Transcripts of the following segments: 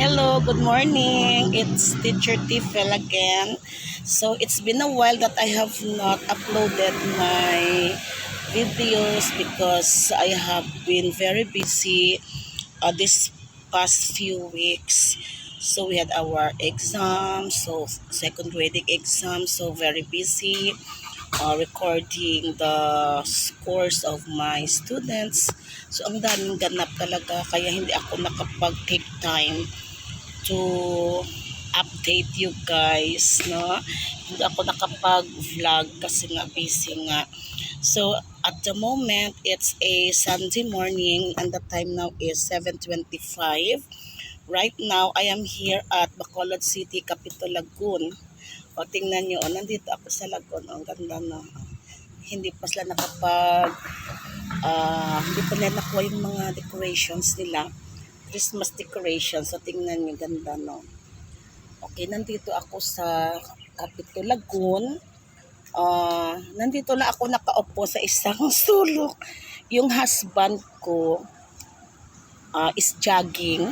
Hello, good morning. It's Teacher Tifel again. So it's been a while that I have not uploaded my videos because I have been very busy this past few weeks. So we had our exam, so second grading exam, so very busy recording the scores of my students. So ang daming ganap talaga kaya hindi ako nakapag-take time to update you guys, no? Hindi ako nakapag-vlog kasi nga busy nga. So at the moment it's a Sunday morning and the time now is 7:25. Right now I am here at Bacolod City, Capitolagun. O tingnan nyo, nandito ako sa Lagun. Ang ganda na. Hindi pa sila hindi pa nila nakuha yung mga decorations nila. Christmas decorations. So tingnan nyo, ganda no. Okay, nandito ako sa Capitolagun. Nandito na ako nakaupo sa isang sulok. Yung husband ko is jogging.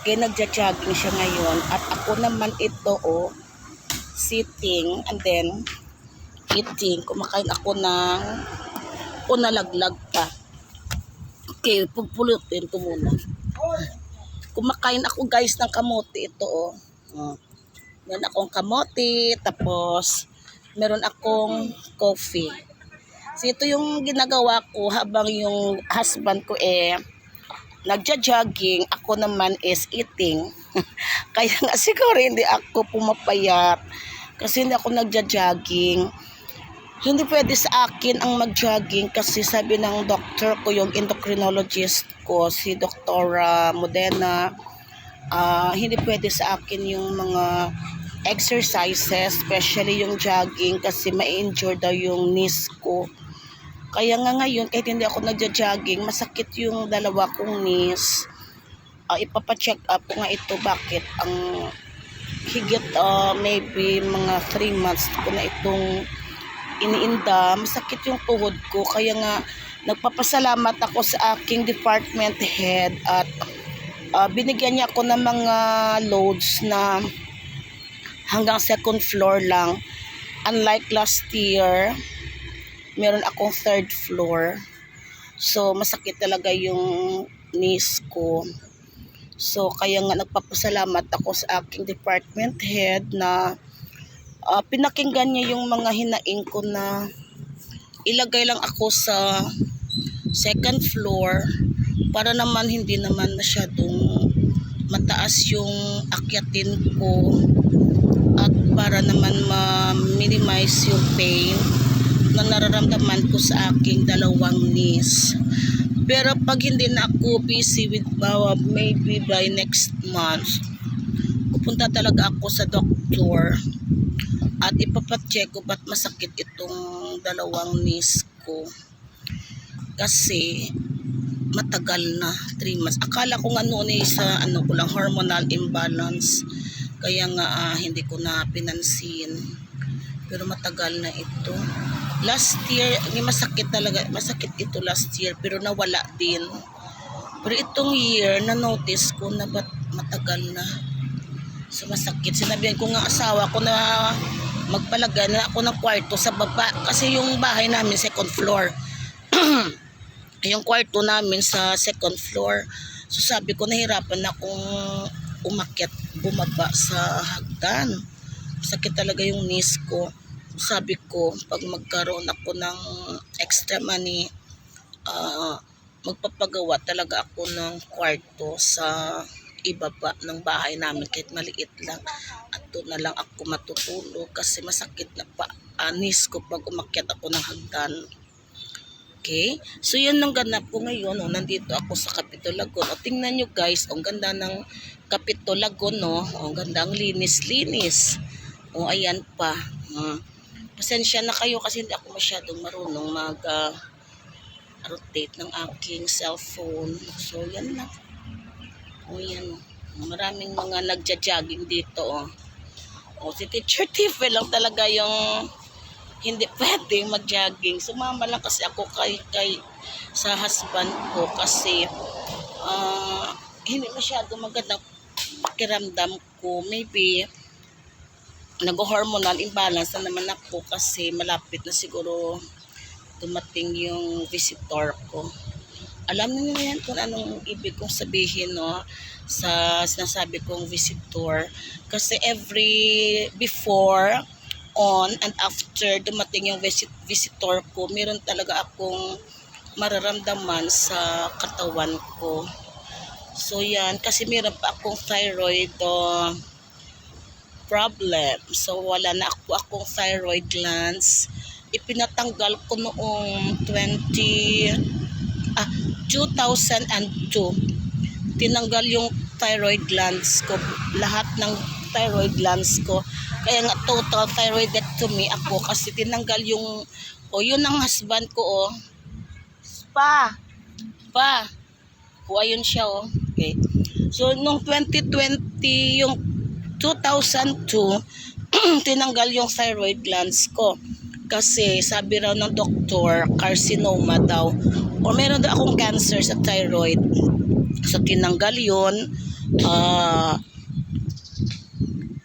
Kaya nagja-jogging siya ngayon. At ako naman ito sitting and then eating. Kumakain ako ng nalaglag pa. Okay, pupulutin ko muna. Kumakain ako guys ng kamote ito Meron akong kamote, tapos meron akong coffee. So ito yung ginagawa ko habang yung husband ko nagja-jogging, ako naman is eating. Kaya nga siguro hindi ako pumapayat kasi hindi ako nagja-jogging. Hindi pwede sa akin ang mag-jogging kasi sabi ng doctor ko, yung endocrinologist ko, si Dr. Modena, hindi pwede sa akin yung mga exercises, especially yung jogging kasi ma-injure daw yung knees ko. Kaya nga ngayon, kahit hindi ako nagja-jogging, masakit yung dalawa kong knees. Ipapacheck up ko nga ito, bakit ang higit maybe mga 3 months ko na itong iniinda, masakit yung tuhod ko. Kaya nga nagpapasalamat ako sa aking department head at binigyan niya ako ng mga loads na hanggang second floor lang. Unlike last year, meron akong third floor. So masakit talaga yung knees ko. So kaya nga nagpapasalamat ako sa aking department head na pinakinggan niya yung mga hinaing ko na ilagay lang ako sa second floor para naman hindi naman masyadong mataas yung akyatin ko at para naman ma-minimize yung pain na nararamdaman ko sa aking dalawang knees. Pero pag hindi na ako busy with maybe by next month, pupunta talaga ako sa doktor at ipapacheck ko ba't masakit itong dalawang knees ko. Kasi matagal na, 3 months. Akala ko nga noon sa ko lang, hormonal imbalance. Kaya nga hindi ko na pinansin. Pero matagal na ito. Last year, masakit talaga. Masakit ito last year, pero nawala din. Pero itong year, na-notice ko na ba't matagal na. So masakit. Sinabihan ko nga asawa ko na magpalagay na ako ng kwarto sa baba. Kasi yung bahay namin, second floor. Yung kwarto namin sa second floor. So sabi ko, nahirapan na akong bumaba sa hagdan. Sakit talaga yung knees ko. Sabi ko, pag magkaroon ako ng extra money, magpapagawa talaga ako ng kwarto sa ibaba ng bahay namin kahit maliit lang. At doon na lang ako matutulog kasi masakit na pa knees ko pag umakyat ako ng hagdan. Okay? So yan ang ganap ko ngayon. Nandito ako sa Capitolagun. Tingnan nyo guys, ang ganda ng Capitolagun. Ang gandang linis-linis. Ayan pa. Pasensya na kayo kasi hindi ako masyadong marunong mag-rotate ng aking cellphone. So, yan lang. Yan. Maraming mga nagja-jogging dito. Si Teacher Tifel lang talaga yung hindi pwedeng mag-jogging. Sumama lang kasi ako sa husband ko kasi hindi masyadong magandang pakiramdam ko. Maybe nag-hormonal imbalance na naman ako kasi malapit na siguro dumating yung visitor ko. Alam niyo na yan kung anong ibig kong sabihin, no, sa sinasabi kong visitor. Kasi before, on, and after dumating yung visitor ko, meron talaga akong mararamdaman sa katawan ko. So yan, kasi meron pa akong thyroid problem. So wala na akong thyroid glands. Ipinatanggal ko noong 2002. Tinanggal yung thyroid glands ko, lahat ng thyroid glands ko. Kaya nga total thyroidectomy ako kasi tinanggal yung, yun ang husband ko, Pa. Ayun siya, Okay. So, nung 2020, yung 2002, tinanggal yung thyroid glands ko. Kasi sabi raw ng doktor, carcinoma daw. O meron daw akong cancer sa thyroid. So, tinanggal yun.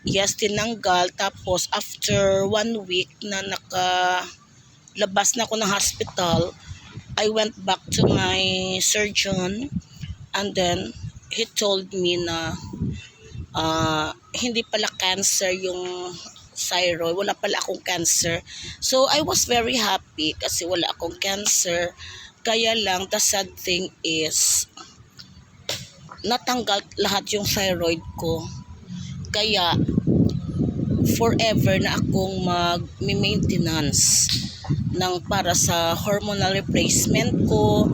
Yes, tinanggal. Tapos, after 1 week na nakalabas na ako ng hospital, I went back to my surgeon and then he told me na hindi pala cancer yung thyroid. Wala pala akong cancer. So, I was very happy kasi wala akong cancer. Kaya lang, the sad thing is, natanggal lahat yung thyroid ko. Kaya, forever na akong mag-maintenance ng para sa hormonal replacement ko,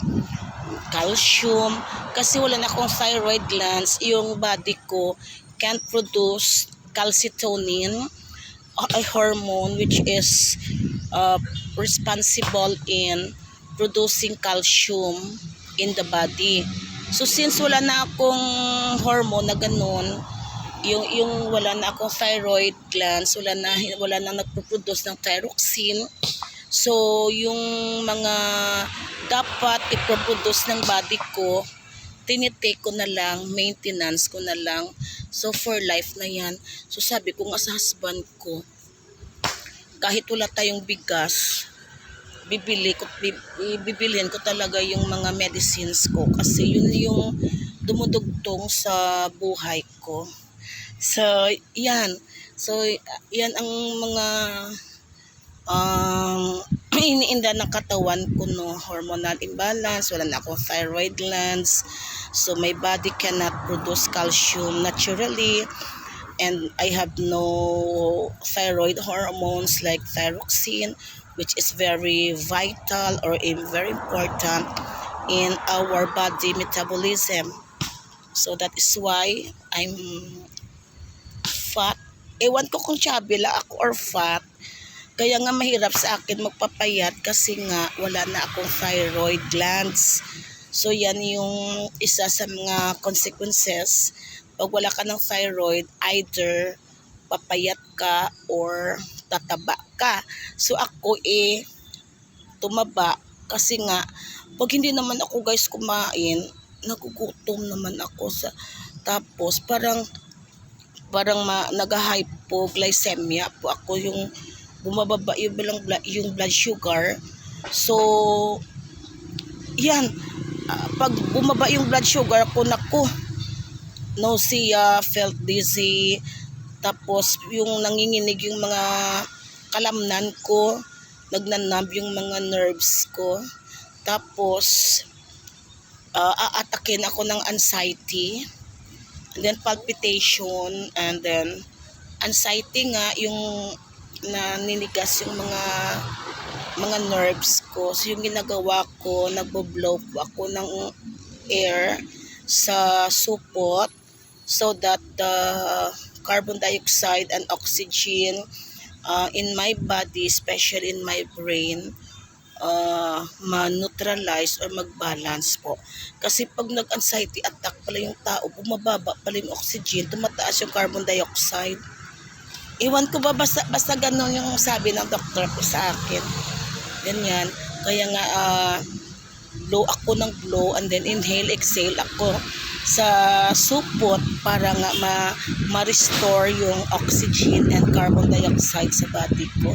calcium, kasi wala na akong thyroid glands, yung body ko can't produce calcitonin, a hormone which is responsible in producing calcium in the body. So since wala na akong hormone na ganun, yung wala na akong thyroid glands, wala na nagpo-produce ng thyroxine. So, yung mga dapat iproduce ng body ko, tinitake ko na lang, maintenance ko na lang. So, for life na yan. So, sabi ko nga sa husband ko, kahit wala tayong bigas, bibilhin ko talaga yung mga medicines ko. Kasi yun yung dumudugtong sa buhay ko. So, yan. So, yan ang mga iniinda ng katawan ko, no, hormonal imbalance, wala na akong thyroid glands, so my body cannot produce calcium naturally, and I have no thyroid hormones like thyroxine, which is very vital or very important in our body metabolism. So that is why I'm fat. Ewan ko kung chubby lang ako or fat. Kaya nga mahirap sa akin magpapayat kasi nga wala na akong thyroid glands. So yan yung isa sa mga consequences. Pag wala ka ng thyroid, either papayat ka or tataba ka. So ako tumaba kasi nga pag hindi naman ako guys kumain, nagugutom naman ako tapos parang nag-hypoglycemia po ako, yung bumababa yung blood sugar. So, yan. Pag bumaba yung blood sugar ko, nausea, felt dizzy, tapos yung nanginginig yung mga kalamnan ko, nagnanab yung mga nerves ko, tapos aatakin ako ng anxiety, and then palpitation, and then anxiety nga, yung naninigas yung mga nerves ko. So yung ginagawa ko, nagbo-blow ako ng air sa supot so that the carbon dioxide and oxygen in my body, especially in my brain, ma-neutralize or mag-balance po. Kasi pag nag-anxiety attack pala yung tao, bumababa pala yung oxygen, tumataas yung carbon dioxide. Iwan ko ba, basta ganun yung sabi ng doktor ko sa akin. Ganyan. Kaya nga, blow ako ng blow and then inhale, exhale ako. sa supot para nga ma-restore yung oxygen and carbon dioxide sa body ko.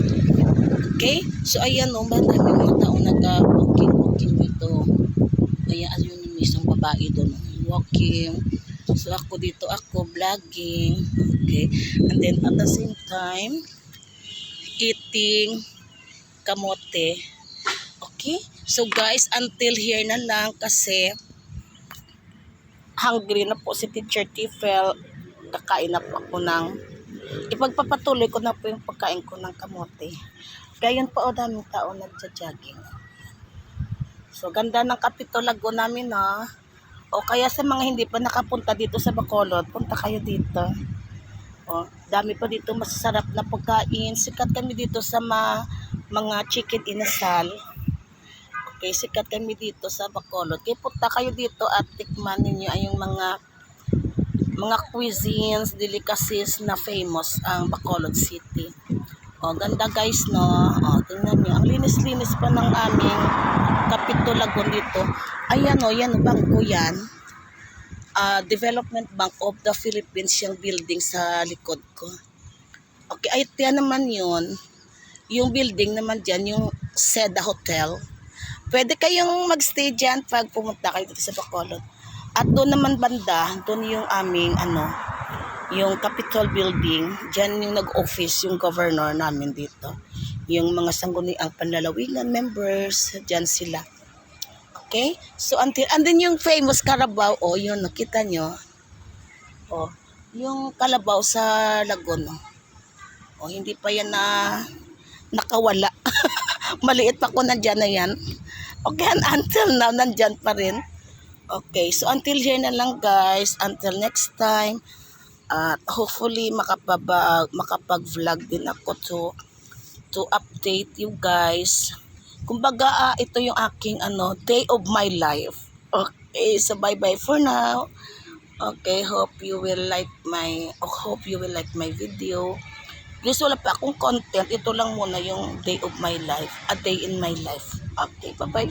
Okay? So ayan o, ba dami mga tao nag-walking dito. Ayan, ayun yung isang babae doon, walking. So ako dito, ako vlogging. Okay? And then at the same time, eating kamote. Okay? So guys, until here na lang kasi hungry na po si Teacher Tifel. Kakain na po ako ng ipagpapatuloy ko na po yung pagkain ko ng kamote. Kaya yun po, daming tao nagja-jogging. So, ganda ng Kapitolago namin, ha. O kaya sa mga hindi pa nakapunta dito sa Bacolod, punta kayo dito. O, dami pa dito masasarap na pagkain. Sikat kami dito sa mga chicken inasal. Okay, sikat kami dito sa Bacolod. Kaya punta kayo dito at tikman ninyo ay yung mga cuisines, delicacies na famous ang Bacolod City. O, ganda guys, no? O, tingnan nyo. Ang linis-linis pa ng aming Kapitolagon dito. Ayan o, yan o, bangko yan. Development Bank of the Philippines yung building sa likod ko. Okay, ay yan naman yun. Yung building naman dyan, yung Seda Hotel. Pwede kayong magstay dyan pag pumunta kayo dito sa Bacolod. At doon naman banda, doon yung aming yung Capitol Building. Diyan yung nag-office yung governor namin dito. Yung mga sangguniang panlalawigan members, diyan sila. Okay? So until, and then yung famous Carabao, oh, yun, nakita nyo. Oh, yung kalabaw sa lagon. Oh, hindi pa yan nakawala. Maliit pa ko nandyan na yan. Okay, and until now, nandyan pa rin. Okay, so until here na lang guys. Until next time. At hopefully makapag-vlog din ako to update you guys. Kumbaga, ito yung aking day of my life. Okay, so bye-bye for now. Okay, hope you will like my video. Please, wala pa akong content. Ito lang muna yung day of my life. A day in my life. Okay, bye-bye.